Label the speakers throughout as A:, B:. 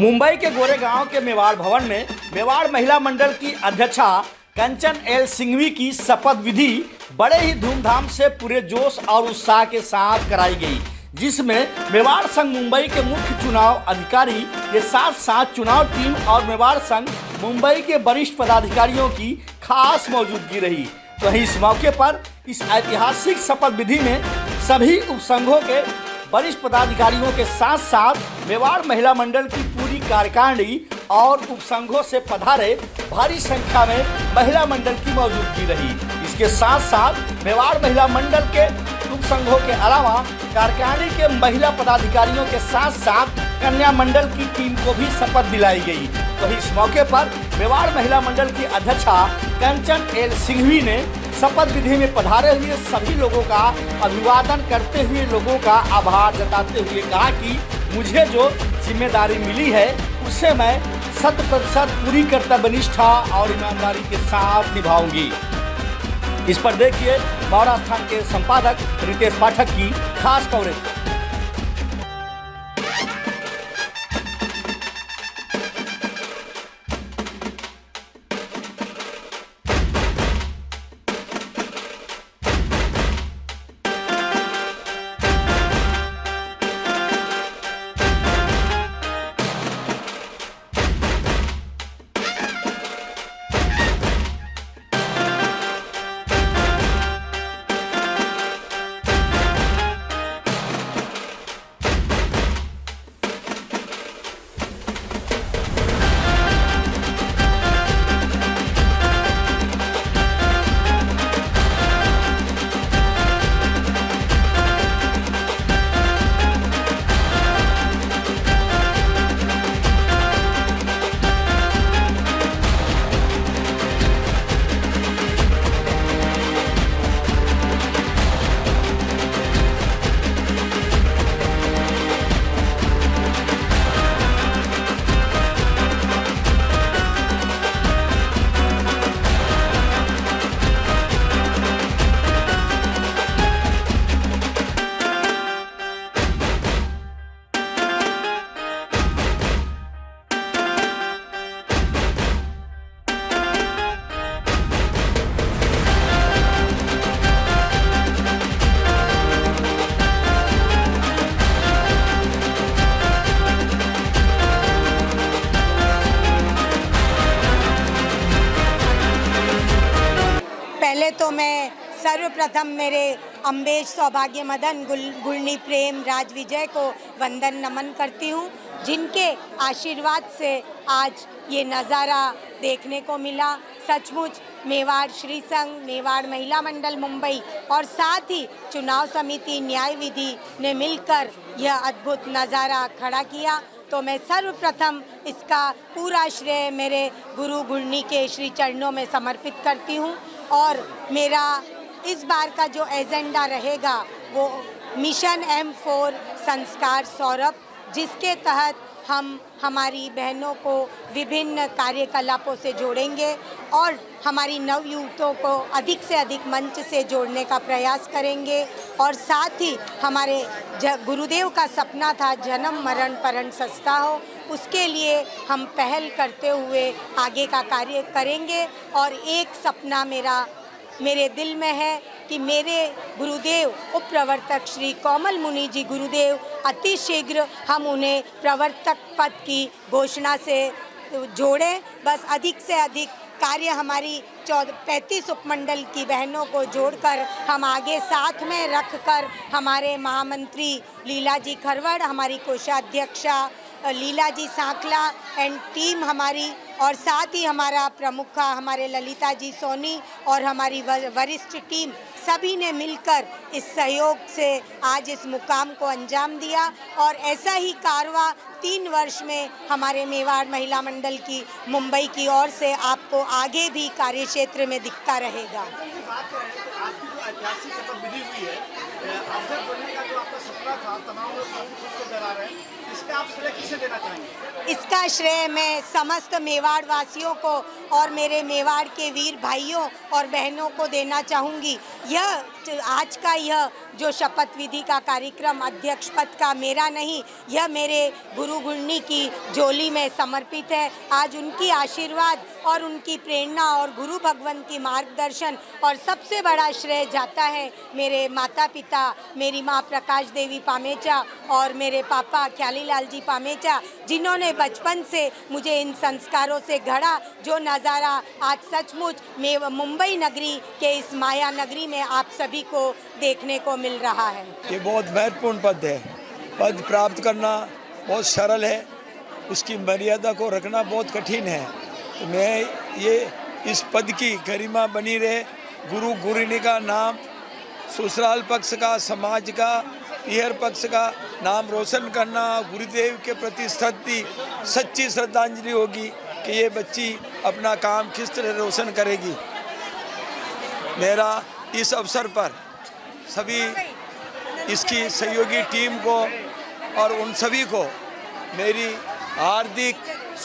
A: मुंबई के गोरेगांव के मेवाड़ भवन में मेवाड़ महिला मंडल की अध्यक्षा कंचन एल सिंघवी की शपथ विधि बड़े ही धूमधाम से पूरे जोश और उत्साह के साथ कराई गई, जिसमें मेवाड़ संघ मुंबई के मुख्य चुनाव अधिकारी के साथ साथ चुनाव टीम और मेवाड़ संघ मुंबई के वरिष्ठ पदाधिकारियों की खास मौजूदगी रही। वहीं इस मौके पर इस ऐतिहासिक शपथ विधि में सभी उपसंघों के वरिष्ठ पदाधिकारियों के साथ साथ मेवाड़ महिला मंडल की पूरी कार्यकारिणी और उपसंघों से पधारे भारी संख्या में महिला मंडल की मौजूदगी रही। इसके साथ साथ मेवाड़ महिला मंडल के उपसंघों के अलावा कार्यकारिणी के महिला पदाधिकारियों के साथ साथ कन्या मंडल की टीम को भी शपथ दिलाई गई। वहीं इस मौके पर मेवाड़ महिला मंडल की अध्यक्षा कंचन एल सिंघवी ने शपथ विधि में पधारे हुए सभी लोगों का अभिवादन करते हुए लोगों का आभार जताते हुए कहा कि मुझे जो जिम्मेदारी मिली है उसे मैं 100% पूरी कर्तव्यनिष्ठा और ईमानदारी के साथ निभाऊंगी। इस पर देखिए मौरा स्थान के संपादक रितेश पाठक की खास कवरेज।
B: पहले तो मैं सर्वप्रथम मेरे अम्बेश सौभाग्य मदन गुरनी प्रेम राज विजय को वंदन नमन करती हूँ, जिनके आशीर्वाद से आज ये नज़ारा देखने को मिला। सचमुच मेवाड़ श्री संघ, मेवाड़ महिला मंडल मुंबई और साथ ही चुनाव समिति न्याय विधि ने मिलकर यह अद्भुत नज़ारा खड़ा किया। तो मैं सर्वप्रथम इसका पूरा श्रेय मेरे गुरु गुरनी के श्री चरणों में समर्पित करती हूँ। और मेरा इस बार का जो एजेंडा रहेगा वो मिशन M4 संस्कार सौरभ, जिसके तहत हम हमारी बहनों को विभिन्न कार्यकलापों से जोड़ेंगे और हमारी नवयुवकों को अधिक से अधिक मंच से जोड़ने का प्रयास करेंगे। और साथ ही हमारे गुरुदेव का सपना था जन्म मरण परण सस्ता हो, उसके लिए हम पहल करते हुए आगे का कार्य करेंगे। और एक सपना मेरे दिल में है कि मेरे गुरुदेव उप प्रवर्तक श्री कोमल मुनि जी गुरुदेव अति शीघ्र हम उन्हें प्रवर्तक पद की घोषणा से जोड़ें। बस अधिक से अधिक कार्य हमारी 35 उपमंडल की बहनों को जोड़कर हम आगे साथ में रखकर हमारे महामंत्री लीला जी खरवड़, हमारी कोषाध्यक्षा लीला जी सांखला एंड टीम हमारी, और साथ ही हमारा प्रमुखा हमारे ललिता जी सोनी और हमारी वरिष्ठ टीम, सभी ने मिलकर इस सहयोग से आज इस मुकाम को अंजाम दिया। और ऐसा ही कारवा 3 वर्ष में हमारे मेवाड़ महिला मंडल की मुंबई की ओर से आपको आगे भी कार्य क्षेत्र में दिखता रहेगा।
C: ऐतिहासिक शपथ विधि हुई है, अध्यक्ष बनने का जो आपका सपना था, तमाम लोग खुद को डरा रहे हैं, इसका आप श्रेय किसे देना चाहेंगे?
B: इसका श्रेय मैं समस्त मेवाड़ वासियों को और मेरे मेवाड़ के वीर भाइयों और बहनों को देना चाहूँगी। यह आज का यह जो शपथ विधि का कार्यक्रम अध्यक्ष पद का मेरा नहीं, यह मेरे गुरु गुरनी की झोली में समर्पित है। आज उनकी आशीर्वाद और उनकी प्रेरणा और गुरु भगवान की मार्गदर्शन और सबसे बड़ा श्रेय जाता है मेरे माता पिता, मेरी माँ प्रकाश देवी पामेचा और मेरे पापा ख्यालीलाल जी पामेचा, जिन्होंने बचपन से मुझे इन संस्कारों से गढ़ा। जो नज़ारा आज सचमुच मुंबई नगरी के इस माया नगरी में आप सभी को देखने को मिल रहा है।
D: ये बहुत महत्वपूर्ण पद है। पद प्राप्त करना बहुत सरल है, उसकी मर्यादा को रखना बहुत कठिन है। तो मैं ये इस पद की गरिमा बनी रहे, गुरु गुरुनी का नाम, ससुराल पक्ष का, समाज का, पीहर पक्ष का नाम रोशन करना, गुरुदेव के प्रति सच्ची श्रद्धांजलि होगी कि ये बच्ची अपना काम किस तरह रोशन करेगी। मेरा इस अवसर पर सभी इसकी सहयोगी टीम को और उन सभी को मेरी हार्दिक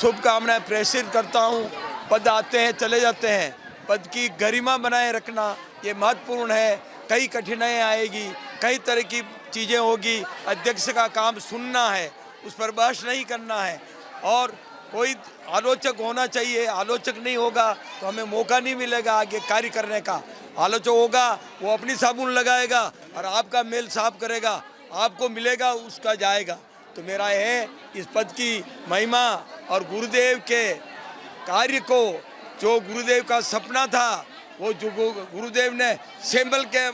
D: शुभकामनाएं प्रेषित करता हूं। पद आते हैं चले जाते हैं, पद की गरिमा बनाए रखना ये महत्वपूर्ण है। कई कठिनाई आएगी, कई तरह की चीज़ें होगी, अध्यक्ष का काम सुनना है, उस पर बहस नहीं करना है और कोई आलोचक होना चाहिए। आलोचक नहीं होगा तो हमें मौका नहीं मिलेगा आगे कार्य करने का। आलोचक होगा वो अपनी साबुन लगाएगा और आपका मेल साफ करेगा, आपको मिलेगा उसका जाएगा। तो मेरा है इस पद की महिमा और गुरुदेव के कार्य को, जो गुरुदेव का सपना था, वो जो गुरुदेव ने सेंबल के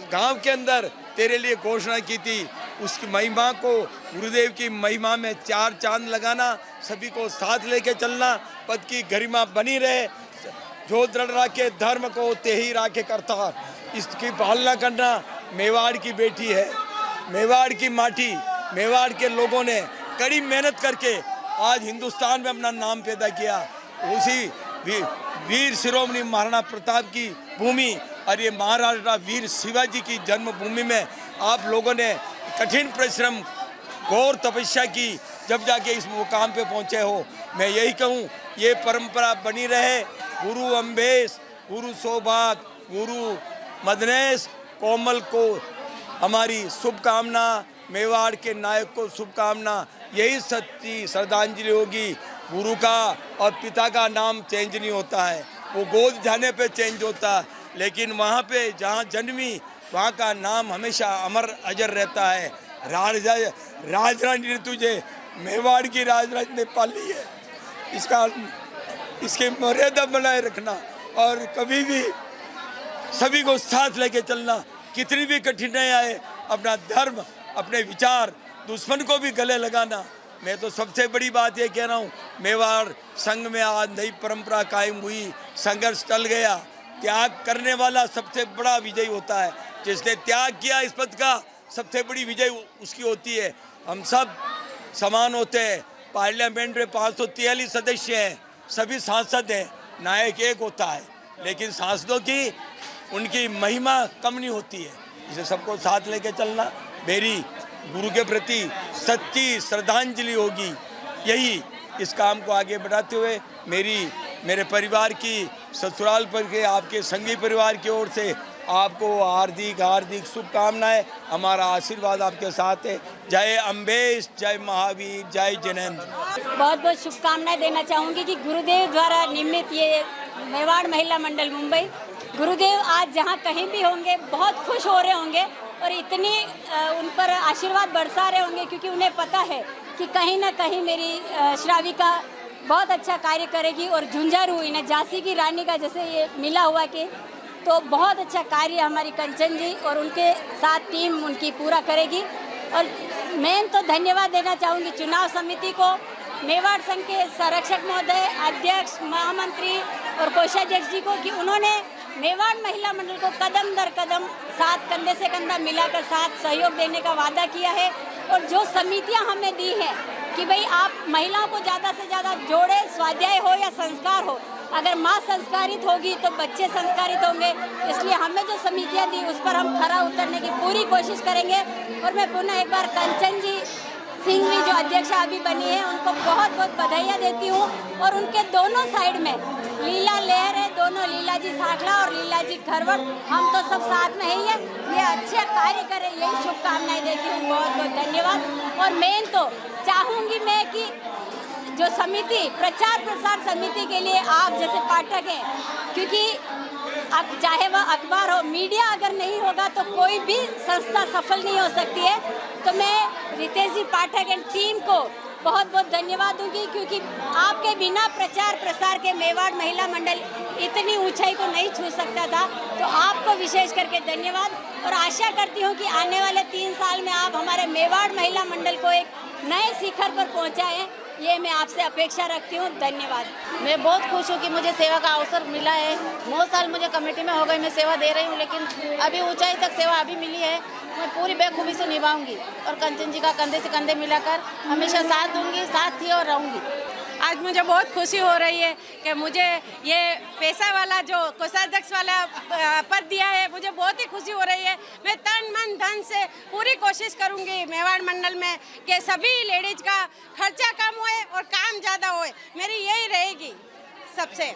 D: गांव के अंदर तेरे लिए घोषणा की थी, उसकी महिमा को, गुरुदेव की महिमा में चार चांद लगाना, सभी को साथ लेके चलना, पद की गरिमा बनी रहे। जो दृढ़ राखे धर्म को ते ही राखे करतार, इसकी पालना करना। मेवाड़ की बेटी है, मेवाड़ की माटी, मेवाड़ के लोगों ने कड़ी मेहनत करके आज हिंदुस्तान में अपना नाम पैदा किया। उसी वीर शिरोमणि महाराणा प्रताप की भूमि और ये महाराष्ट्र वीर शिवाजी की जन्मभूमि में आप लोगों ने कठिन परिश्रम, घोर तपस्या की, जब जाके इस मुकाम पे पहुँचे हो। मैं यही कहूँ, ये परंपरा बनी रहे। गुरु अम्बेश, गुरु सौभाग्य, गुरु मदनेश कोमल को हमारी शुभकामना, मेवाड़ के नायक को शुभकामना। यही सच्ची श्रद्धांजलि होगी। गुरु का और पिता का नाम चेंज नहीं होता है, वो गोद जाने पे चेंज होता है, लेकिन वहाँ पे जहाँ जन्मी वहाँ का नाम हमेशा अमर अजर रहता है। राजरानी ने तुझे, मेवाड़ की राजरानी ने पाली है, इसके मर्यादा बनाए रखना और कभी भी सभी को साथ लेके चलना। कितनी भी कठिनाई आए, अपना धर्म, अपने विचार, दुश्मन को भी गले लगाना। मैं तो सबसे बड़ी बात ये कह रहा हूँ, मेवाड़ संघ में आज नई परंपरा कायम हुई, संघर्ष टल गया। त्याग करने वाला सबसे बड़ा विजयी होता है। जिसने त्याग किया इस पद का, सबसे बड़ी विजय उसकी होती है। हम सब समान होते हैं। पार्लियामेंट में 543 सदस्य हैं, सभी सांसद हैं, नायक एक होता है, लेकिन सांसदों की उनकी महिमा कम नहीं होती है। इसे सबको साथ लेके चलना मेरी गुरु के प्रति सच्ची श्रद्धांजलि होगी। यही इस काम को आगे बढ़ाते हुए मेरे परिवार की, ससुराल पर के आपके संगी परिवार की ओर से आपको हार्दिक शुभकामनाएं। हमारा आशीर्वाद आपके साथ है। जय अम्बेश, जय महावीर, जय जिनेंद्र।
E: बहुत बहुत शुभकामनाएं देना चाहूँगी कि गुरुदेव द्वारा निर्मित ये मेवाड़ महिला मंडल मुंबई, गुरुदेव आज जहाँ कहीं भी होंगे बहुत खुश हो रहे होंगे और इतनी उन पर आशीर्वाद बरसा रहे होंगे, क्योंकि उन्हें पता है कि कहीं ना कहीं मेरी श्राविका बहुत अच्छा कार्य करेगी और झुंझारू, इन्हें झांसी की रानी का जैसे ये मिला हुआ कि, तो बहुत अच्छा कार्य हमारी कंचन जी और उनके साथ टीम उनकी पूरा करेगी। और मैं तो धन्यवाद देना चाहूँगी चुनाव समिति को, मेवाड़ संघ के संरक्षक महोदय, अध्यक्ष, महामंत्री और कोषाध्यक्ष जी को, कि उन्होंने मेवाड़ महिला मंडल को कदम दर कदम साथ, कंधे से कंधा मिलाकर साथ सहयोग देने का वादा किया है। और जो समितियां हमें दी हैं कि भाई आप महिलाओं को ज़्यादा से ज़्यादा जोड़े, स्वाध्याय हो या संस्कार हो, अगर माँ संस्कारित होगी तो बच्चे संस्कारित होंगे। इसलिए हमें जो समितियां दी उस पर हम खरा उतरने की पूरी कोशिश करेंगे। और मैं पुनः एक बार कंचन जी सिंघवी जो अध्यक्षा अभी बनी है उनको बहुत बहुत बधाइयाँ देती हूँ। और उनके दोनों साइड में लीला लहर है, दोनों लीला जी साखला और लीला जी खरवड़, हम तो सब साथ में ही है। ये अच्छे कार्य करें, यही शुभकामनाएं देती हूँ। बहुत बहुत धन्यवाद। और मेन तो चाहूँगी मैं कि जो समिति, प्रचार प्रसार समिति के लिए आप जैसे पाठक हैं, क्योंकि अब चाहे वह अखबार हो, मीडिया अगर नहीं होगा तो कोई भी संस्था सफल नहीं हो सकती है। तो मैं रितेश जी पाठक एंड टीम को बहुत बहुत धन्यवाद दूंगी, क्योंकि आपके बिना प्रचार प्रसार के मेवाड़ महिला मंडल इतनी ऊंचाई को नहीं छू सकता था। तो आपको विशेष करके धन्यवाद, और आशा करती हूँ कि आने वाले 3 साल में आप हमारे मेवाड़ महिला मंडल को एक नए शिखर पर पहुँचाएँ, ये मैं आपसे अपेक्षा रखती हूँ। धन्यवाद।
F: मैं बहुत खुश हूँ कि मुझे सेवा का अवसर मिला है। 9 साल मुझे कमेटी में हो गए, मैं सेवा दे रही हूँ, लेकिन अभी ऊंचाई तक सेवा अभी मिली है। मैं पूरी बेखूबी से निभाऊंगी और कंचन जी का कंधे से कंधे मिलाकर हमेशा साथ दूंगी, साथ थी और रहूंगी।
G: आज मुझे बहुत खुशी हो रही है कि मुझे ये पैसा वाला जो कोषाध्यक्ष वाला पद दिया है, मुझे बहुत ही खुशी हो रही है। मैं तन मन धन से पूरी कोशिश करूंगी मेवाड़ मंडल में कि सभी लेडीज का खर्चा कम होए और काम ज़्यादा होए, मेरी यही रहेगी सबसे।